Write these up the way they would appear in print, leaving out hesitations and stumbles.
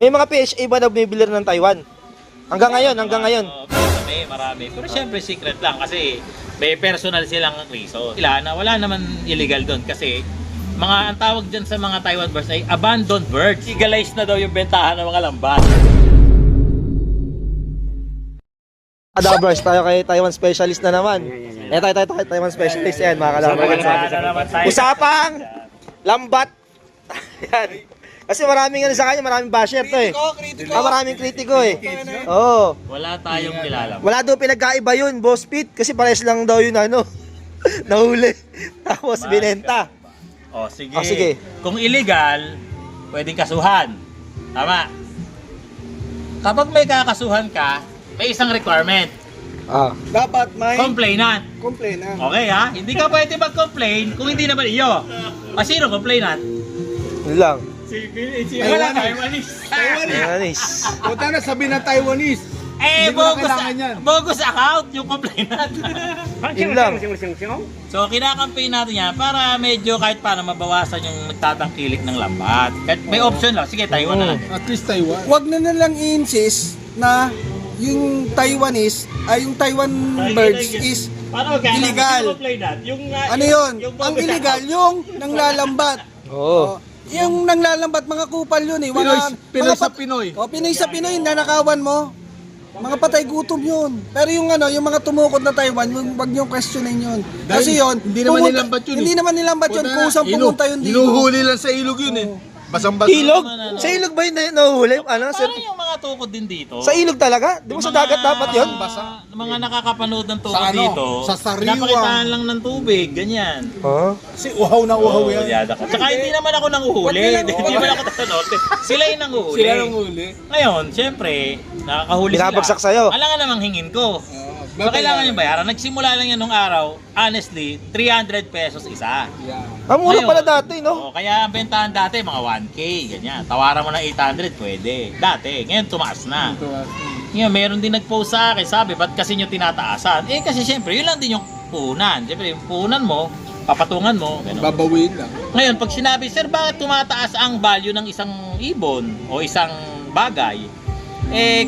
May mga PHA ba na bumibili ng Taiwan? Hanggang ngayon, hanggang ngayon. Marami. Pero syempre secret lang kasi may personal silang reason. Sila na wala naman illegal doon kasi ang tawag dyan sa mga Taiwan birds ay abandoned birds. Legalized na daw yung bentahan ng mga lambat. Kadabers, tayo kay Taiwan specialist na naman. Tayo kay Taiwan specialist yan, mga kadabers. Usapang lambat. Yan. Kasi maraming ano sa kanya, maraming basher to eh. Maraming kritiko eh. Oo. Wala tayong kilala. Wala daw pinagkaiba yun, Boss Pete. Kasi pares lang daw yun ano. Nahuli. Tapos binenta. Sige. Sige. Kung illegal, pwedeng kasuhan. Tama. Kapag may kakasuhan ka, may isang requirement. Dapat may Complainant. complainant. Okay ha? Hindi ka pwede mag-complain kung hindi naman iyo. Sino complainant? Yun lang. Wala Taiwanese. Taiwanese. Punta na sabi ng Taiwanese. Hindi ko na kailangan yan. bogus account yung complainant. Yun lang. So kinakampaign natin yan para medyo kahit paano mabawasan yung nagtatangkilik ng lambat. Kahit may option lang. Sige, Taiwan na lang. At least Taiwan. Huwag na nalang i-insist na yung Taiwanese ay yung Taiwan birds is illegal. Ano yun? Ang illegal yung nanglalambat. Oo. Yung nanglalambat mga kupal yun eh. Pinoy sa Pinoy. Pinoy sa Pinoy, nanakawan mo. Mga patay gutom yun. Pero yung ano, yung mga tumukod na Taiwan, wag niyong questionin yun. Kasi yun, hindi naman nilambat yun. Hindi naman nilambat yun. Kusang pumunta yun dito. Hinuhuli lang sa ilog yun eh. Basang-basa. Ilog? Sa ilog ba yun nahuhuli? Ano, sir? Parang yung mga tukod din dito. Sa ilog talaga? Di ba sa dagat dapat yun? Mga nakakapanood ng tukod Sa ano? dito. Sa sariwa. Napakitaan lang ng tubig, ganyan. Kasi uhaw na uhaw yan. Yada ka. Tsaka hindi naman ako nanguhuli. Hindi naman ako tanong. Sila yung nanguhuli. Sila nang huli. Ngayon, syempre, nakakahuli sila. Binabagsak sa'yo. Alangan namang hingin ko. So, kailangan yung bayaran. Nagsimula lang yan nung araw, honestly, 300 pesos isa. Ang mura Ngayon, pala dati, no? Kaya ang bentahan dati, mga 1K, ganyan. Tawaran mo na 800, pwede. Dati, ngayon tumaas na. Ngayon, meron din nag-post sa akin, sabi, ba't kasi nyo tinataasan? Kasi syempre, yun lang din yung puhunan. Syempre, yung puhunan mo, papatungan mo, gano'n. Babawin lang. Ngayon, pag sinabi, sir, bakit tumataas ang value ng isang ibon o isang bagay?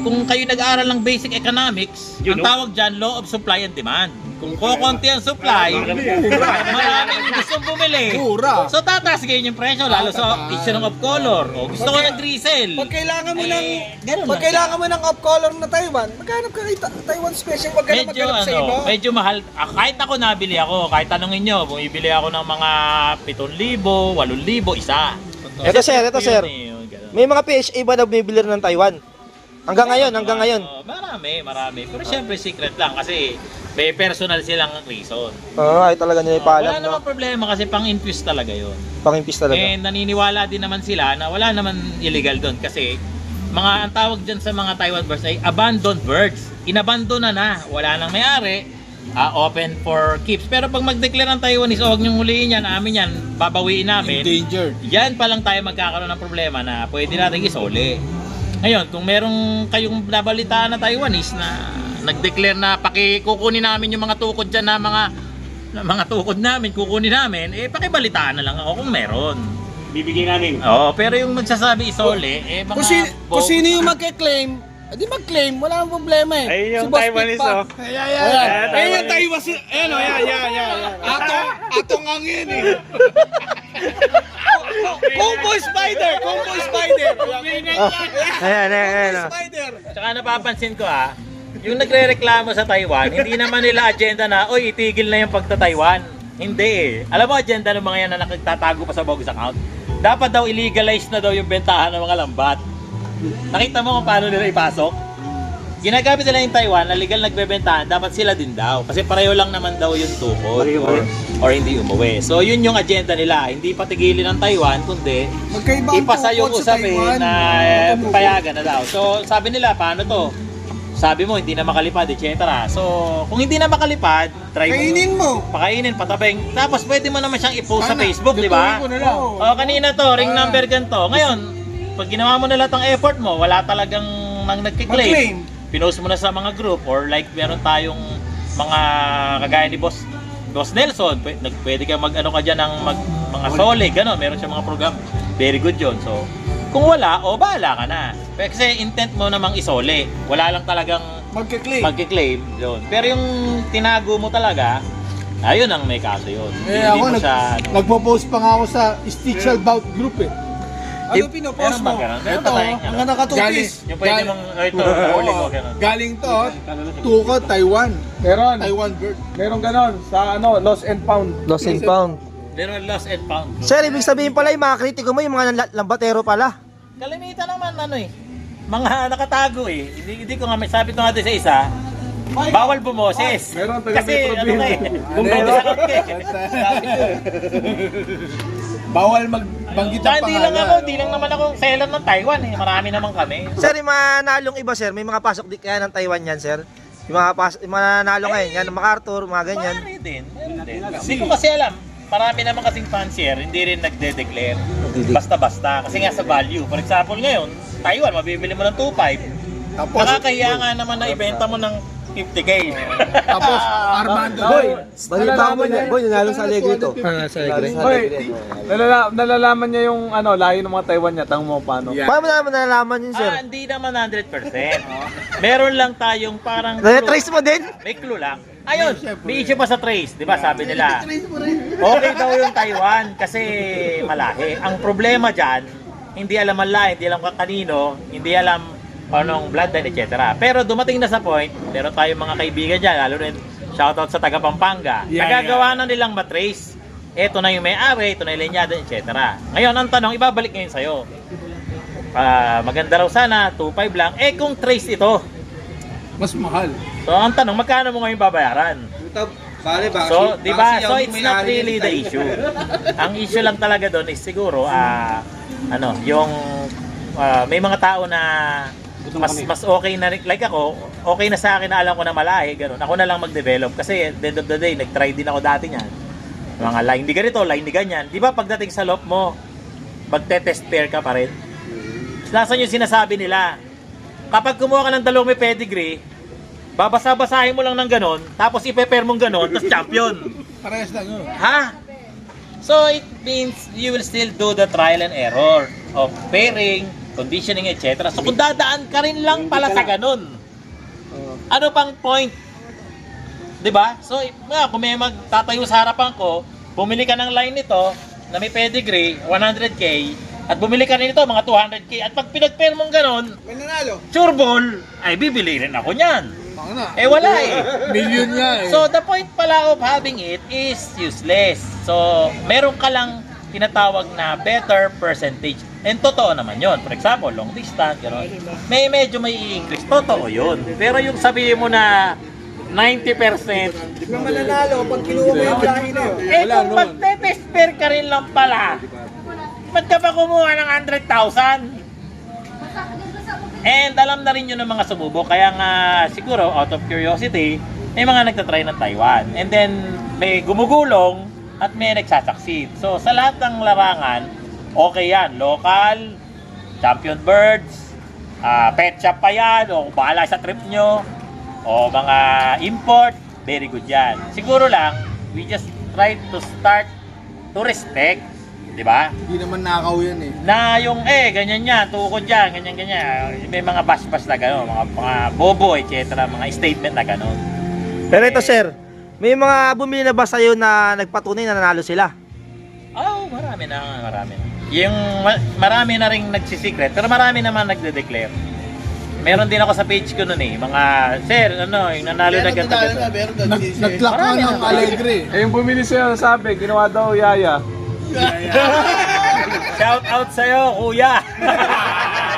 Kung kayo nag-aaral ng basic economics, ang tawag dyan, law of supply and demand. Kung kukunti ang supply, maraming gustong bumili. Mura. So tataas ngayon yung presyo, lalo sa issue ng off-color. O gusto ko nag-resell. Pag kailangan mo ng ganun pag lang. kailangan mo ng off-color na Taiwan, maghanap ka kay Taiwan special, wag ka na Medyo, maghanap sa iba. medyo mahal. Kahit ako nabili ako, kahit tanongin nyo, bumibili ako ng mga 7,000, 8,000, isa. Ito sir, ito sir. Yun, ganun. May mga PHA ba na bumibili ng Taiwan? Hanggang ngayon, hanggang ngayon. Marami. Pero syempre secret lang kasi may personal silang reason. Ay talaga nila ipaalam, Wala no? namang problema kasi pang-infuse talaga yun. Pangimpis talaga. Naniniwala din naman sila na wala naman illegal doon kasi ang tawag dyan sa mga Taiwan birds ay abandoned birds. Inabandona na, wala nang may-ari, open for keeps. Pero pag mag-declare ng Taiwanese, huwag niyong huliin yan, amin yan, babawiin namin. Endangered. Yan pa lang tayo magkakaroon ng problema na pwede natin isole. Ngayon, kung merong kayong nabalitaan na Taiwanese na nag-declare na kukunin namin yung mga tukod dyan na mga tukod namin, kukunin namin, pakibalitaan na lang ako kung meron. Bibigyan namin. Oo, pero yung magsasabi isole, mga Kung sino yung magke-claim, di mag-claim, wala nang problema eh. Ayun yung Si Boss Taiwanese, Pete pa. oh. Ayun yung Taiwanese. Ayun o, yan. Atong ang yun eh. Combo spider. Ayan. Spider. Tsaka napapansin ko yung nagre-reklamo sa Taiwan, hindi naman nila agenda na, oy, itigil na yung pagta-Taiwan. Hindi eh. Alam mo, agenda ng mga yan na nagtatago pa sa bogus account? Dapat daw illegalize na daw yung bentahan ng mga lambat. Nakita mo kung paano nila ipasok? Ginagamit nila yung Taiwan na legal nagbebentahan, dapat sila din daw. Kasi pareho lang naman daw yung tukod or hindi umuwi. So yun yung agenda nila. Hindi patigilin ng Taiwan, kundi Magkaiba ang ipasa yung tukod sa usapin Taiwan. na payagan na daw. So sabi nila, paano to? Sabi mo, hindi na makalipad, etc. So kung hindi na makalipad, try mo. Kainin mo. Pakainin, patabing. Tapos pwede mo naman siyang i-post sa Facebook, di ba? Tutuloy ko na lang. O kanina to, ring number ganito. Ngayon, pag ginawa mo na lahat ng effort mo, wala talagang nang nagkiklaim. Mag-claim. Pinost mo na sa mga group or like meron tayong mga kagaya ni Boss Nelson, pwede ka mag-ano ka dyan ng mga sole, gano'n. Meron siya mga program. Very good yun. So, Kung wala, bahala ka na. Kasi intent mo namang isole. Wala lang talagang magkiklaim yun. Pero yung tinago mo talaga, ayun ang may kaso yun. Ako, mo siya, nagpo-post pa nga ako sa Stitchel Bout Group eh. Ano pinopost mo? Meron Ito, ba tayong ang ano? nakatupis. Yung pwede mong, ito, huli mo, ganun. Galing to, Tuko, Taiwan. Meron. Taiwan bird. Meron ganon sa Lost and Found. Lost and found. Pero lost and found. Sir, ibig sabihin pala yung mga kritiko mo, yung mga lambatero pala. Kalimitan naman, mga nakatago eh. Hindi ko nga, sabi ko nga doon sa isa, bawal bumoses. Meron, taga Kasi Metro ano Bill. nga eh, bumoses ako eh. Sabi ko eh. Bawal magbanggit Tsaka ang hindi lang naman ako seller ng Taiwan eh. Marami naman kami. Sir, yung mga nalong iba, sir, may mga pasok di kaya ng Taiwan yan, sir. Yung mga nalo ngayon, yan, MacArthur, mga ganyan. Meron din. Hindi ko kasi alam. Marami naman kasing fancier, hindi rin nagde-declare. Basta-basta. Kasi nga sa value. For example ngayon, Taiwan, mabibili mo ng 2.5. Tapos, Nakakahiya nga naman na ibenta mo ng 50K. tapos Armando. Nalalaman niya, Boy, nanalo sa Allegro ito. Sa Hoy, nalalaman niya yung layo ng mga Taiwan niya. Tango mo paano. Yeah. Paano mo naman nalalaman yun, sir? Hindi naman 100%. Meron lang tayong parang Trace mo din? May clue lang. Ayun, may issue pa sa trace, di ba? Sabi nila. Okay daw yung Taiwan kasi malahi. Ang problema dyan, hindi alam ang lahi, hindi alam kanino, hindi alam anong bloodline, etc. Pero dumating na sa point, meron tayong mga kaibigan dyan, lalo rin shoutout sa taga Pampanga. Nagagawa na nilang matrace. Ito na yung may-ari, ito na yung linyada, etc. Ngayon, ang tanong, ibabalik ngayon sa'yo. Maganda raw sana, 2.5 lang. Kung trace ito, Mas mahal. so ang tanong, magkano mo ngayon babayaran? So, di ba? So it's not really the issue. Ang issue lang talaga doon is siguro yung may mga tao na mas okay na like ako, okay na sa akin na alam ko na malahi, ganun. Ako na lang mag-develop kasi at the end of the day, nag-try din ako dati niyan. Mga line di ganito, line di ganyan. Di ba pagdating sa loop mo, magte-test pair ka pa rin? Nasaan yung sinasabi nila? Kapag kumuha ka ng dalawang may pedigree, babasa-basahin mo lang ng ganon, tapos ipe-pair mong ganon, tapos champion. Parehas lang yun. Ha? So it means you will still do the trial and error of pairing, conditioning, etc. So kung dadaan ka rin lang pala sa ganon, ano pang point? 'Di ba? So kung may magtatayo sa harapan ko, bumili ka ng line nito na may pedigree, 100k, at bumili ka rin ito, mga 200k, at pag pinag-pair mong ganon, May nanalo. sure ball, ay bibili rin ako niyan. Baka na. Wala eh. Million nga eh. So the point pala of having it is useless. So meron ka lang tinatawag na better percentage. And totoo naman yon. For example, long distance, gano'n. Medyo may i-increase. Totoo yun. Pero yung sabihin mo na 90%, Di ba mananalo pag kinuha mo yung lahi na yun? kung magte-test pair ka rin lang pala, ba't ka pa kumuha ng 100,000? And alam na rin yun ng mga sumubok. Kaya nga siguro out of curiosity, may mga nagtatry ng Taiwan. And then may gumugulong at may nagsasucceed. So sa lahat ng larangan, okay yan. Local, champion birds, pet shop pa yan, o bahala sa trip nyo, o mga import, very good yan. Siguro lang, we just try to start to respect, di ba? Hindi naman nakaw yan eh. Na yung ganyan yan, tukod yan, ganyan. May mga bash-bash na gano'n, mga bobo, etc. Mga statement na gano'n. Pero ito, sir, may mga bumili na ba sa'yo na nagpatunay na nanalo sila? Marami na. Yung marami na ring nagsisikret, pero marami naman nagde-declare. Meron din ako sa page ko noon eh, mga, sir, yung nanalo na ganito. Nag-clock ka ng Alegre. Yung bumili siya sabi, ginawa daw yaya. Shout out sa'yo, kuya!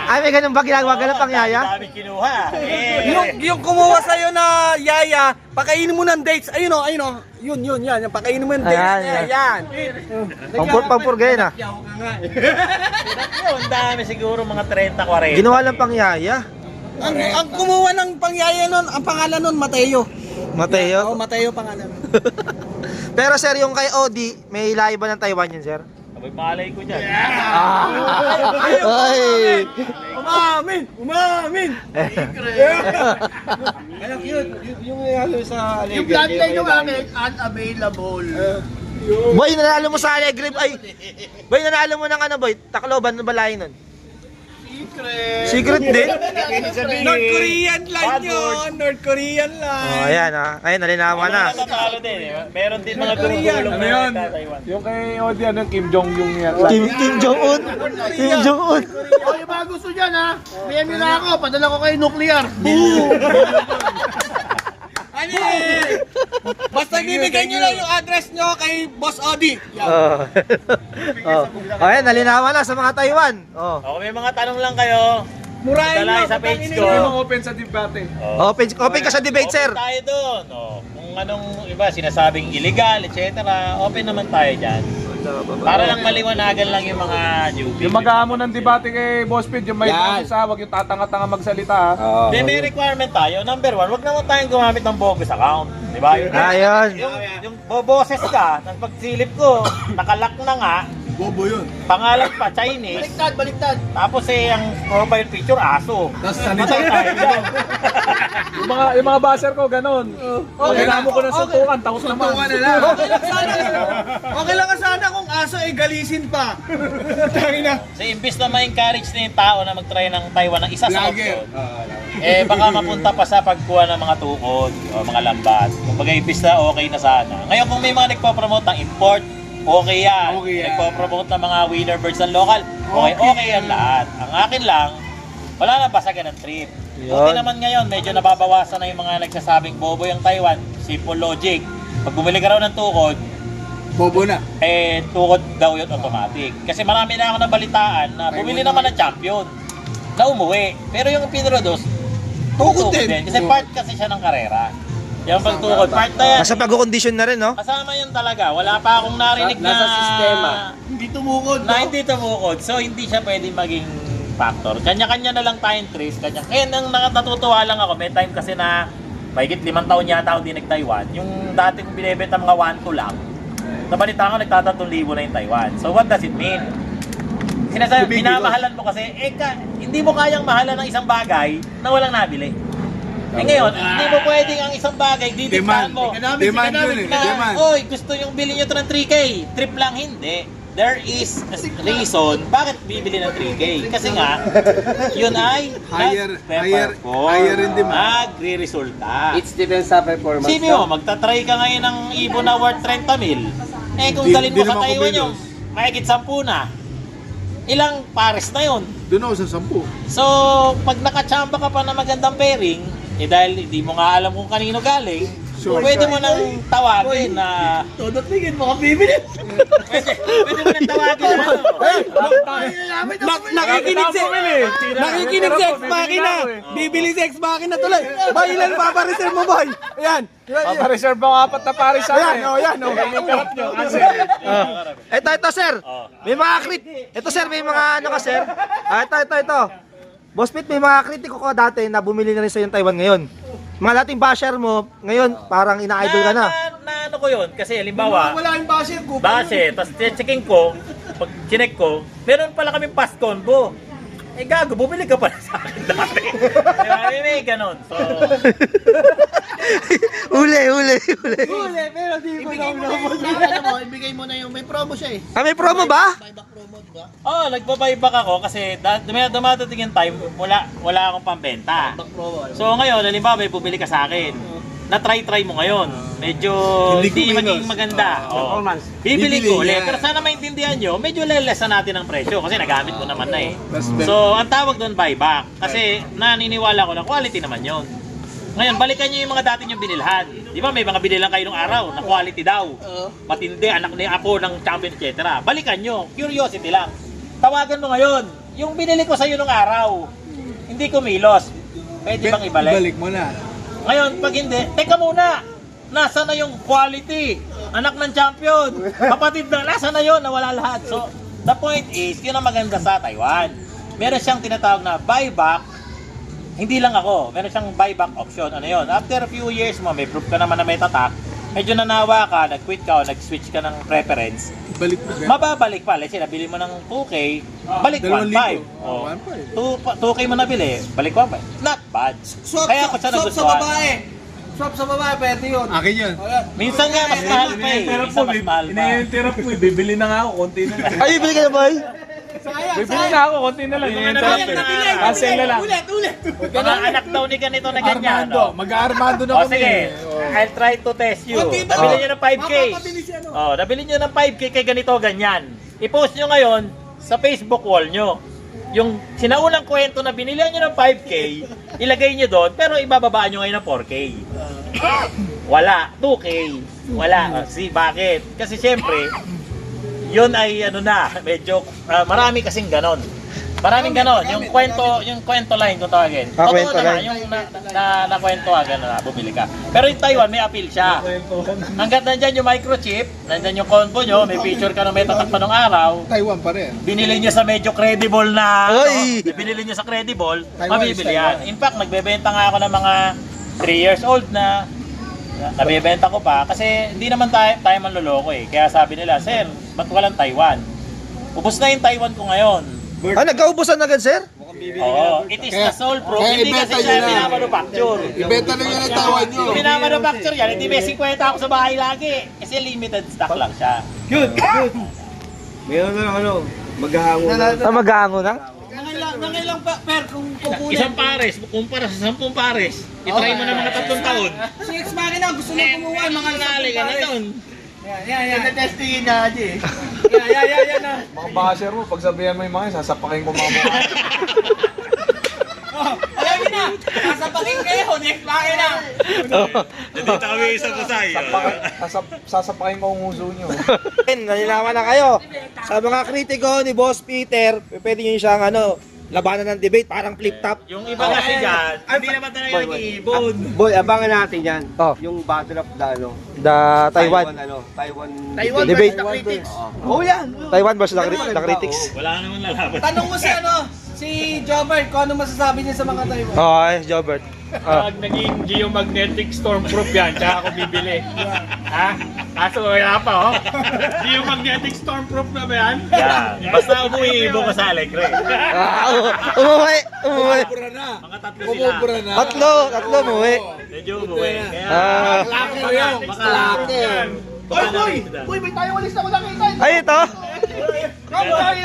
Ay, may ganun ba ginagawa? Ganun pang yaya? Dami kinuha. Yung kumuha sa'yo na yaya, pakainin mo ng dates. Ayun o. Yun. Yan. Pakainin mo ng dates. Ayan, Yan. Pampurgay na. Ang dami siguro, mga 30-40. Ginawa lang pang yaya. Ang kumuha ng pangyaya nun, ang pangalan nun, Mateo. Mateo. Oo, Mateo pangalan. Pero sir, yung kay Odi, may lahi ba ng Taiwan yun, sir? Abay, malay ko dyan. Ay! Umamin! Kaya cute. Yung nanalo sa Alegre. Yung bloodline yung akin, unavailable. Boy, nanalo mo sa Allegre. Ay! Boy, nanalo mo ng ano, boy? Tacloban, ano ba lahi nun? Secret din. North Korean lang yun. North Korean lang. Oh, ayan ah. Ayun, nalinawan na. Natalo din eh. Meron din mga tumutulong Ano yun? na Taiwan. Yung kay Odi, ano, Kim Jong-un yan. Kim Jong-un. Kim Jong-un. O, yung mga gusto dyan ha, PM nyo na ako, padala ko kayo nuclear. Boom! Ano eh? Basta bibigay nyo lang yung address nyo kay Boss Odi. Oh. Oh, ayan, nalinawan na sa mga Taiwan. Oh. O, kung may mga tanong lang kayo, Murahin dala nyo. sa page ko. Hindi mo open sa debate. Open ka sa debate, sir. Open tayo doon. O, kung anong iba, sinasabing illegal, etc. Open naman tayo dyan. Para lang maliwanagan lang yung mga newbies. Yung mag-aamo ng debate kay Boss Pete, yung may Yan. isa, wag yung tatanga-tanga magsalita ha. Then may requirement tayo. Number 1, wag naman tayong gumamit ng bogus account. Di ba? Ayun. Yung boboses ka, nang pagsilip ko, nakalak na nga, Bobo yun. pangalan pa, Chinese. Baliktad. Tapos ang profile picture, aso. Tapos Matay tayo dyan. Yung mga baser ko, ganun. Pag hinamo ko ng suntukan, takot naman. Okay lang sana. Okay lang sana kung aso ay galisin pa. Tangina. So, imbis na ma-encourage na yung tao na mag-try ng Taiwan ng isa sa option, baka mapunta pa sa pagkuha ng mga tukod o mga lambat. Kumbaga, imbis na okay na sana. Ngayon, kung may mga nagpo-promote ng import, okay yan. Okay yan. Nagpo-promote ng mga winner birds ng local, okay yan lahat. Ang akin lang, wala na basagan ng trip. Okay Yun. naman ngayon, medyo nababawasan na yung mga nagsasabing bobo yung Taiwan. Simple logic. Pag bumili ka raw ng tukod, Bobo na. tukod daw yun automatic. Kasi marami na ako nabalitaan na bumili naman ng champion na umuwi. Pero yung Pinrodos, tukod din. Kasi part kasi siya ng karera. Yung pagtukod, part na yan. Nasa pag-condition na rin, no? Kasama yun talaga. Wala pa akong narinig na... Nasa sistema. Hindi tumukod. Na hindi tumukod. So, hindi siya pwede maging factor. Kanya-kanya na lang tayong trace. Kaya nang natutuwa lang ako, may time kasi na mahigit 5 taon yata ako di nag-Taiwan. Yung dati kong binibenta mga 1-2 lang, nabalita ko nagtatatong 1,000 na yung Taiwan. So, what does it mean? Sinasabi, minamahalan mo kasi, hindi mo kayang mahalan ng isang bagay na walang nabili. Ngayon, hindi mo pwedeng ang isang bagay, didiktahan mo. Demand yun eh. Na, Demand. oy, gusto yung bilhin nyo ito ng 3K. Trip lang, hindi. There is a reason bakit bibili ng 3K. Kasi nga, yun ay Higher in demand. magre-resulta. It's depends sa performance. Sino mo, magta-try ka ngayon ng ibon na worth 30 mil. Kung dalhin mo Di sa naman Taiwan kumilos. yung mahigit 10 na. Ilang pares na yun. Doon ako sa 10. So, pag nakachamba ka pa na magandang pairing, dahil hindi mo nga alam kung kanino galing, Sure. pwede mo nang tawagin na... Todo tingin mo ka bibili. Pwede mo nang tawagin na Nakikinig si Ex Machina. Bibili si Ex Machina tuloy. Boy, ilan papareserve mo, boy? Ayan. Papareserve mo 4 na pares sa akin. Yan, oh. Interrupt nyo. Kasi, Ito, sir. May mga Ito, sir, may mga ano ka, sir? Ito. Boss Pete, may mga kritiko ko dati na bumili na rin sa yung Taiwan ngayon. Mga dating basher mo, ngayon parang ina-idol ka na. na ano ko yun, kasi halimbawa, Wala yung basher ko. tapos checking ko, pag chinek ko, meron pala kaming pass combo. Gago, bumili ka pala sa akin dati. Diba? May ganon. So, Huli. Pero di ko Ibigay mo na yung may promo siya eh. May promo ba? Buyback promo, di ba? nagbabayback ako kasi dumadating yung time, wala akong pambenta. Buyback promo. So ngayon, halimbawa may bumili ka sa akin. Na-try mo ngayon. Medyo hindi maging maganda. Bibili ko ulit. Pero sana maintindihan nyo, medyo lelesan natin ang presyo kasi nagamit mo naman na eh. So, ang tawag doon buyback. Kasi naniniwala ko na quality naman yon. Ngayon, balikan nyo yung mga dati nyo binilhan. Di ba may mga binilan kayo nung araw na quality daw. Matindi, anak ni apo ng champion, etc. Balikan nyo. Curiosity lang. Tawagan mo ngayon. Yung binili ko sa'yo nung araw, hindi kumilos. Pwede bang ibalik? Ibalik mo na. Ngayon, pag hindi, teka muna! Nasa na yung quality? Anak ng champion! Kapatid na, nasa na yun? Nawala lahat. So, the point is, yun ang maganda sa Taiwan. Meron siyang tinatawag na buyback. Hindi lang ako, meron siyang buyback option. Ano yun? After a few years mo, may proof ka naman na may tatak, medyo nanawa ka, nag-quit ka o nag-switch ka ng preference, Balik mo na. mababalik pa. Let's say, nabili mo ng 2K, balik 1.5. 2K mo nabili, balik 1.5. Not bad. Kaya ako siya Swap sa nagustuhan. babae. Swap sa babae, pwede yun. Akin yun. Minsan nga, mas mahal pa eh. Minsan mas mahal pa. Ini-interrupt mo, bibili na nga ako, konti na. Ay, bibili ka na, boy? Bibili na ako, konti na lang. Yung Yung mga sarap nabili eh. Cancel na lang. Mga anak daw ni ganito na ganyan. Armando, mag-Armando na O kami. sige, Oh. I'll try to test you. Nabili nyo ng 5K. Oh, nabili nyo ng 5K kay ganito, ganyan. I-post nyo ngayon sa Facebook wall nyo. Yung sinaunang kwento na binilihan nyo ng 5K, ilagay nyo doon, pero ibababaan nyo ngayon ng 4K. Wala. 2K. Wala. See, bakit? Kasi syempre, yun ay ano na, medyo marami kasing ganon. Maraming ganon. Yung kwento line kung tawagin. Ah, Totoo kwento naman, line. yung nakwentuhan na bumili ka. Pero yung Taiwan, may appeal siya. Hanggat nandyan yung microchip, nandyan yung combo nyo, may picture ka na may tatakpan ng araw, Taiwan pa rin. binili nyo sa medyo credible na, Oy! binili nyo sa credible, Taiwan mabibili is yan. In fact, nagbebenta nga ako ng mga 3 years old na nabibenta ko pa kasi hindi naman tayo manloloko eh. Kaya sabi nila, sir, ba't walang Taiwan? Ubus na yung Taiwan ko ngayon. Ah, nagkaubusan agad, sir? Oo, it is the sole proof. kaya Hindi kasi ibenta siya nyo na. minamanufacture. Ibenta na nyo ng Taiwan nyo. Kung minamanufacture yan, hindi may 50 ako sa bahay lagi. Kasi limited stock lang siya. Meron na ano, maghahango na. Ah, mag-aango na? Nangailang pa, per, kung kukunin. Isang pares, kumpara sa 10 pares, itry mo na mga 3 taon. Si Ex Machina, gusto na kumuha yung mga Nali ka na doon. Testingin niya, Haji. Mga basher mo, pag sabihan mo yung mga yun, sasapakin ko mga mukha. Alam mo na, sasapakin kayo, Ex Machina. Nandito kami isang kusay. Sasapakin ko ang uso nyo. Nanilaman na kayo. Sa mga kritiko ni Boss Peter, pwede nyo siyang labanan ng debate, parang flip-top. Yung iba kasi dyan, hindi naman talaga nag-iibon. Boy, abangan natin yan. Oh. Yung battle of the ano, The Taiwan. Taiwan Debate. versus the critics. Oh yan. Taiwan versus the critics. Wala naman lalaban. Tanong mo si Jobert, kung ano masasabi niya sa mga Taiwan. Okay, Jobert. Ah. Pag naging geomagnetic stormproof yan, tsaka ako bibili. Ha? Kaso wala pa, oh. Geomagnetic stormproof na ba yan? Yan. Basta umuwi-ibo ka sa Alegre. Umuwi! Umuwi! Mga tatlo sila. Tatlo umuwi. Medyo umuwi. Kaya, Ah. Uy, may tayo walis na ko nakita. Ay, ito! Come on,